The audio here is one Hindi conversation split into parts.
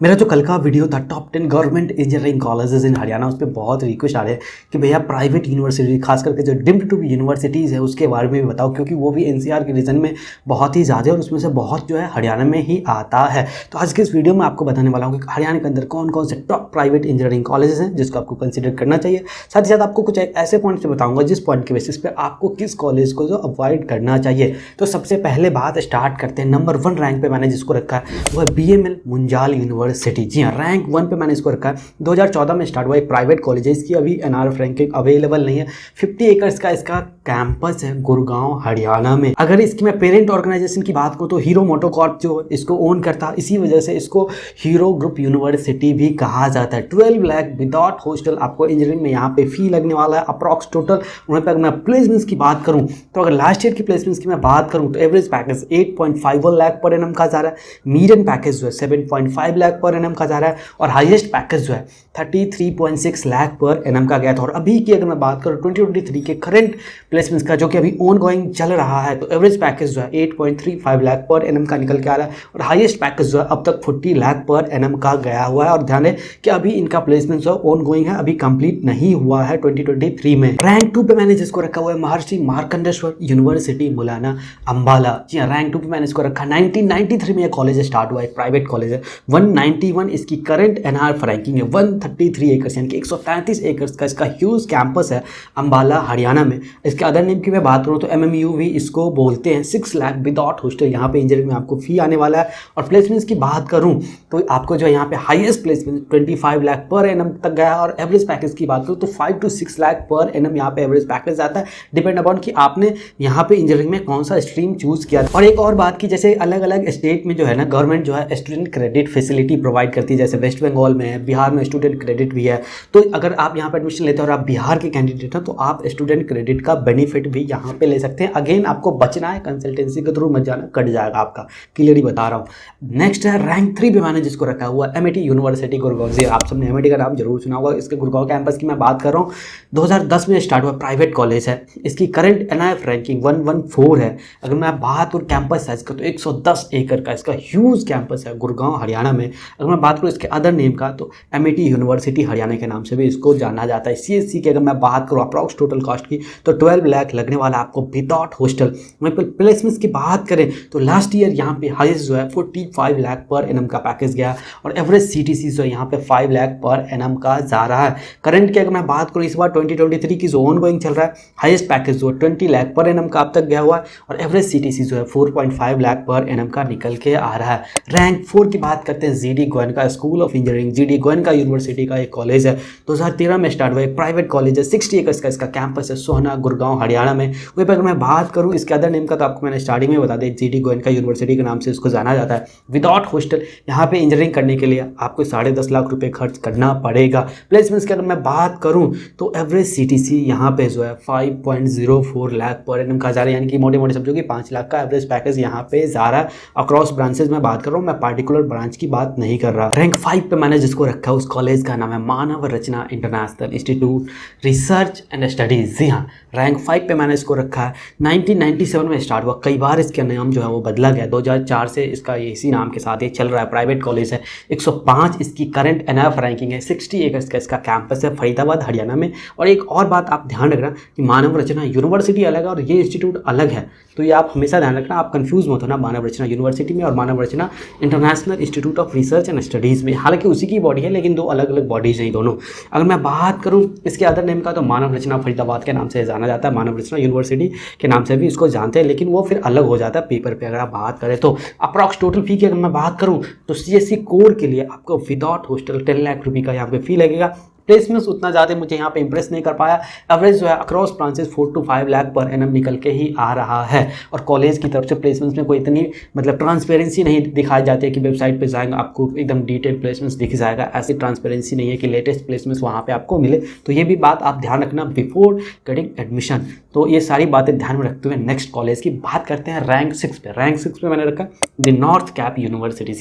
मेरा जो कल का वीडियो था top 10 government engineering colleges in Haryana, उस पर बहुत रिक्वेस्ट आ रहे हैं कि भैया प्राइवेट यूनिवर्सिटी खास करके जो डीम्ड टू बी यूनिवर्सिटीज़ है उसके बारे में भी बताओ, क्योंकि वो भी एनसीआर के रीजन में बहुत ही ज़्यादा और उसमें से बहुत जो है हरियाणा में ही आता है। तो आज के इस वीडियो में आपको बताने वाला हूँ कि हरियाणा के अंदर कौन कौन से टॉप प्राइवेट इंजीनियरिंग कॉलेजेस हैं जिसको आपको कंसिडर करना चाहिए। साथ ही साथ आपको कुछ ऐसे पॉइंट्स बताऊँगा जिस पॉइंट के बेसिस पे आपको किस कॉलेज को जो अवॉइड करना चाहिए। तो सबसे पहले बात स्टार्ट करते हैं। नंबर 1 रैंक पे मैंने जिसको रखा है वो है BML मुंजाल यूनिवर्सिटी। जी हाँ, रैंक 1 पे मैंने इसको रखा है। 2014 में स्टार्ट हुआ एक प्राइवेट कॉलेज है, इसकी अभी NRF रैंकिंग अवेलेबल नहीं है। 50 एकर्स का इसका कैंपस है गुड़गांव हरियाणा में। अगर इसकी मैं पेरेंट ऑर्गेनाइजेशन की बात करूँ तो हीरो मोटोकॉर्प जो इसको ओन करता है, इसी वजह से इसको हीरो ग्रुप यूनिवर्सिटी भी कहा जाता है। 12 लाख विदाउट हॉस्टल आपको इंजीनियरिंग में यहाँ पे फी लगने वाला है अप्रॉक्स टोटल। वहीं पर अगर मैं प्लेसमेंट्स की बात करूँ तो अगर लास्ट ईयर की प्लेसमेंट्स की मैं बात करूँ तो average package 8.51 lakh per annum का जा रहा है, मीडियन पैकेज जो है 7.5 लाख पर एनम का जा रहा है और हाईएस्ट पैकेज जो है 33.6 लाख पर एनम का गया था। और अभी की अगर मैं बात करूँ 2023 के करंट प्लेसमेंट्स का जो कि अभी ऑन गोइंग चल रहा है, तो एवरेज पैकेज जो है 8.35 लाख पर एनम का निकल के आ रहा है और हाईएस्ट पैकेज जो है अब तक 40 लाख पर एनम का गया हुआ है। और ध्यान दें कि अभी इनका प्लेसमेंट जो ऑन गोइंग है, अभी कंप्लीट नहीं हुआ है 2023 में। रैंक 2 पे मैंने जिसको रखा हुआ है महर्षि मार्कंडेश्वर यूनिवर्सिटी मुलाना अंबाला। जी हाँ, रैंक 2 पे मैंने इसको रखा। 1993 में यह कॉलेज स्टार्ट हुआ है, एक प्राइवेट कॉलेज है। 191 इसकी करंट NRF रैंकिंग है। 133 एकर्स यानी कि 133 एकर्स का इसका ह्यूज कैंपस है अंबाला हरियाणा में। इसके अदर नेम की मैं बात करूँ तो MMU भी इसको बोलते हैं। 6 लाख विदाउट हॉस्टल यहाँ पे इंजीनियरिंग में आपको फी आने वाला है। और प्लेसमेंट्स की बात करूँ तो आपको जो यहाँ पे highest placement 25 lakh per annum तक गया है। और एवरेज पैकेज की बात करूँ तो 5 to 6 लाख पर एनम यहाँ पे एवरेज पैकेज आता है, डिपेंड अपॉन कि आपने यहाँ पे इंजीनियरिंग में कौन सा स्ट्रीम चूज किया। और एक और बात की, जैसे अलग अलग स्टेट में जो है ना गवर्नमेंट जो है स्टूडेंट क्रेडिट फैसिलिटी प्रोवाइड करती है, जैसे वेस्ट बंगाल में है, बिहार में स्टूडेंट क्रेडिट भी है। तो अगर आप यहाँ पे एडमिशन लेते हैं और आप बिहार के कैंडिडेट हैं तो आप स्टूडेंट क्रेडिट का बेनिफिट भी यहाँ पे ले सकते हैं। अगेन आपको बचना है, कंसल्टेंसी के थ्रू मत जाना, कट जाएगा आपका, क्लियरली बता रहा हूँ। नेक्स्ट है रैंक 3 पे मैंने जिसको रखा हुआ MIT यूनिवर्सिटी गुड़गांव। जी, आप सबने MIT का नाम जरूर सुना होगा। इसके गुड़गांव कैंपस की मैं बात कर रहा हूँ। 2010 में स्टार्ट हुआ, प्राइवेट कॉलेज है। इसकी करंट NIF रैंकिंग 114 है। अगर मैं बात करूँ कैंपस साइज का तो 110 एकड़ का इसका ह्यूज कैंपस है गुड़गांव हरियाणा में। अगर मैं बात करूँ इसके अदर नेम का तो MIT यूनिवर्सिटी हरियाणा के नाम से भी इसको जाना जाता है। CSC की अगर मैं बात करूँ अप्रॉक्स टोटल कॉस्ट की तो 12 लाख लगने वाला आपको विदाउट हॉस्टल। वहीं पर प्लेसमेंट्स की बात करें तो लास्ट ईयर यहाँ पे हाईएस्ट जो है 45 लाख पर एनम का पैकेज गया और एवरेज CTC जो है यहाँ पे 5 लाख पर एनम का जा रहा है। करंट की अगर मैं बात करूँ इस बार 2023 की जो ऑन गोइंग चल रहा है, हाईएस्ट पैकेज जो 20 लाख पर एनम का अब तक गया हुआ है और एवरेज CTC जो है 4.5 लाख पर एनम का निकल के आ रहा है। रैंक 4 की बात करते हैं GD Goenka school of engineering. GD Goenka university का एक कॉलेज है, 2013 में स्टार्ट हुआ, एक प्राइवेट कॉलेज है। 60 एकर्स का इसका कैंपस है सोहना गुड़गांव हरियाणा में। वहीं पर अगर मैं बात करूं इसके अदर नेम का तो आपको मैंने स्टार्टिंग में बता दिया, GD गोयनका यूनिवर्सिटी के नाम से इसको जाना जाता है। विदाउट हॉस्टल यहाँ पे इंजीनियरिंग करने के लिए आपको 10.5 लाख रुपए खर्च करना पड़ेगा। प्लेसमेंट्स की अगर मैं बात करूँ तो एवरेज CTC यहाँ पे जो है 5.04 लाख पर एनम का जा रहा है, यानी कि मोटे मोटे समझो कि 5 लाख का एवरेज पैकेज यहाँ पे जा रहा है। अक्रॉस ब्रांचेज में बात कर रहा हूँ, मैं पार्टिकुलर ब्रांच की बात नहीं कर रहा। रैंक 5 पे मैंने जिसको रखा है उस कॉलेज का नाम है Manav Rachna international institute research and studies. जी हाँ, रैंक 5 पे मैंने इसको रखा है। 1997 में स्टार्ट हुआ, कई बार इसका नाम जो है वो बदला गया। 2004 से इसका इसी नाम के साथ ये चल रहा है। प्राइवेट कॉलेज है। 105 इसकी करंट NRF रैंकिंग है। 60 एकर्स का इसका कैंपस है फरीदाबाद हरियाणा में। और एक और बात आप ध्यान रखना कि मानव रचना यूनिवर्सिटी अलग है और ये इंस्टीट्यूट अलग है, तो ये आप हमेशा ध्यान रखना, आप कंफ्यूज मत होना मानव रचना यूनिवर्सिटी में और Manav Rachna international institute of research and studies में। हालांकि उसी की बॉडी है लेकिन दो अलग अलग बॉडीज हैं दोनों। अगर मैं बात करूं इसके अदर नेम का तो मानव रचना फरीदाबाद के नाम से जाना जाता है, मानव रचना यूनिवर्सिटी के नाम से भी इसको जानते हैं, लेकिन वो फिर अलग हो जाता है पेपर पे। अगर आप बात करें तो अप्रॉक्स टोटल फी की अगर मैं बात करूँ तो CSC कोर के लिए आपको विदाउट हॉस्टल 10 लाख रुपये का यहाँ पे फी लगेगा। प्लेसमेंट्स उतना ज़्यादा मुझे यहाँ पे इंप्रेस नहीं कर पाया। एवरेज जो है across branches 4 to 5 lakh per annum निकल के ही आ रहा है। और कॉलेज की तरफ से प्लेसमेंट्स में कोई इतनी मतलब ट्रांसपेरेंसी नहीं दिखाई जाती है कि वेबसाइट पे जाएंगे आपको एकदम डिटेल प्लेसमेंट्स दिख जाएगा। ऐसी ट्रांसपेरेंसी नहीं है कि लेटेस्ट प्लेसमेंट्स वहाँ पे आपको मिले। तो ये भी बात आप ध्यान रखना बिफोर गेटिंग एडमिशन। तो ये सारी बातें ध्यान में रखते हुए नेक्स्ट कॉलेज की बात करते हैं रैंक 6 पे। रैंक 6 पे मैंने रखा द नॉर्थ कैप यूनिवर्सिटी।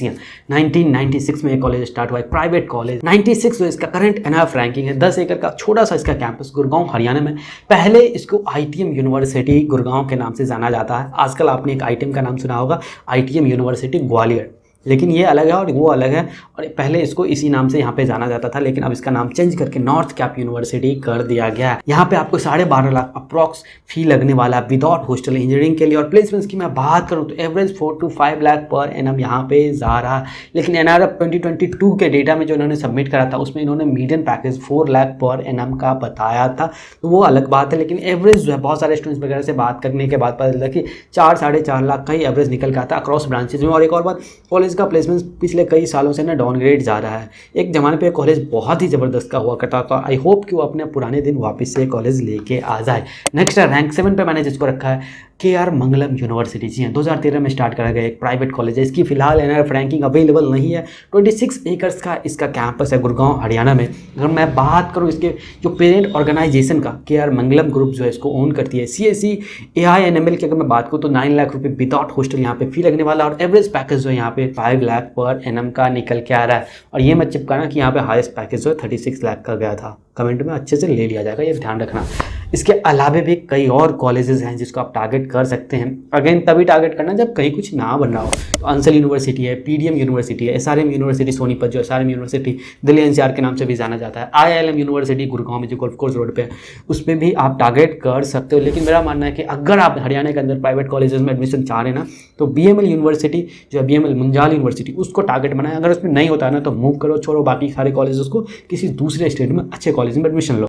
1996 में ये कॉलेज स्टार्ट हुआ है, प्राइवेट कॉलेज। 96 जो इसका करंट NRF रैंकिंग है, 10 एकड़ का छोटा सा इसका कैंपस गुड़गांव हरियाणा में। पहले इसको ITM यूनिवर्सिटी गुड़गांव के नाम से जाना जाता है। आजकल आपने एक ITM का नाम सुना होगा, ITM यूनिवर्सिटी ग्वालियर। लेकिन ये अलग है और वो अलग है, और पहले इसको इसी नाम से यहाँ पे जाना जाता था, लेकिन अब इसका नाम चेंज करके नॉर्थ कैप यूनिवर्सिटी कर दिया गया है। यहाँ पे आपको 12.5 लाख अप्रॉक्स फी लगने वाला है विदाउट हॉस्टल इंजीनियरिंग के लिए। और प्लेसमेंट्स की मैं बात करूँ तो average 4 to 5 lakh per annum यहाँ पे जा रहा है। लेकिन एनआरएफ 2022 के डेटा में जो इन्होंने सबमिट करा था उसमें इन्होंने median package 4 lakh per annum का बताया था, तो वो अलग बात है। लेकिन एवरेज जो है बहुत सारे स्टूडेंट्स वगैरह से बात करने के बाद पता चला कि 4-4.5 लाख का ही एवरेज निकल के आता है अक्रॉस ब्रांचेज में। और एक और बात, कॉलेज का प्लेसमेंट पिछले कई सालों से ना डाउनग्रेड जा रहा है। एक ज़माने पे कॉलेज बहुत ही ज़बरदस्त का हुआ करता था। आई होप कि वो अपने पुराने दिन वापस से कॉलेज लेके आ जाए। नेक्स्ट है रैंक 7 पे मैंने जिसको रखा है KR मंगलम यूनिवर्सिटी। जी हाँ, 2013 में स्टार्ट करा गया एक प्राइवेट कॉलेज है। इसकी फिलहाल एनआरएफ रैंकिंग अवेलेबल नहीं है। 26 एकर्स का इसका कैंपस है गुड़गांव हरियाणा में। अगर मैं बात करूँ इसके जो पेरेंट ऑर्गेनाइजेशन का, KR मंगलम ग्रुप जो है इसको ओन करती है। CSE AINML की अगर मैं बात करूँ तो 9 लाख रुपये विदाउट हॉस्टल यहाँ पे फी लगने वाला, और एवरेज पैकेज जो है यहाँ पे 5 लाख पर एनम का निकल के आ रहा है। और ये मत चिपकाना कि यहाँ पे हाईएस्ट पैकेज जो है 36 लाख का गया था, कमेंट में अच्छे से ले लिया जाएगा, ये ध्यान रखना। इसके अलावा भी कई और कॉलेजेस हैं जिसको आप टारगेट कर सकते हैं। अगेन तभी टारगेट करना जब कहीं कुछ ना बन रहा हो। तो अंसल यूनिवर्सिटी है, PDM यूनिवर्सिटी है, SRM यूनिवर्सिटी सोनीपत जो SRM यूनिवर्सिटी दिल्ली NCR के नाम से भी जाना जाता है, IILM यूनिवर्सिटी गुड़गांव में जो गोल्फ कोर्स रोड पे है, उस पर भी आप टारगेट कर सकते हो। लेकिन मेरा मानना है कि अगर आप हरियाणा के अंदर प्राइवेट कॉलेजेस में एडमिशन चाह रहे हैं ना, तो BML यूनिवर्सिटी जो है, BML मुंजाल यूनिवर्सिटी, उसको टारगेट बनाए। अगर उसमें नहीं होता है ना तो मूव करो, छोड़ो बाकी सारे कॉलेजेस को, किसी दूसरे स्टेट में अच्छे कॉलेज में एडमिशन लो।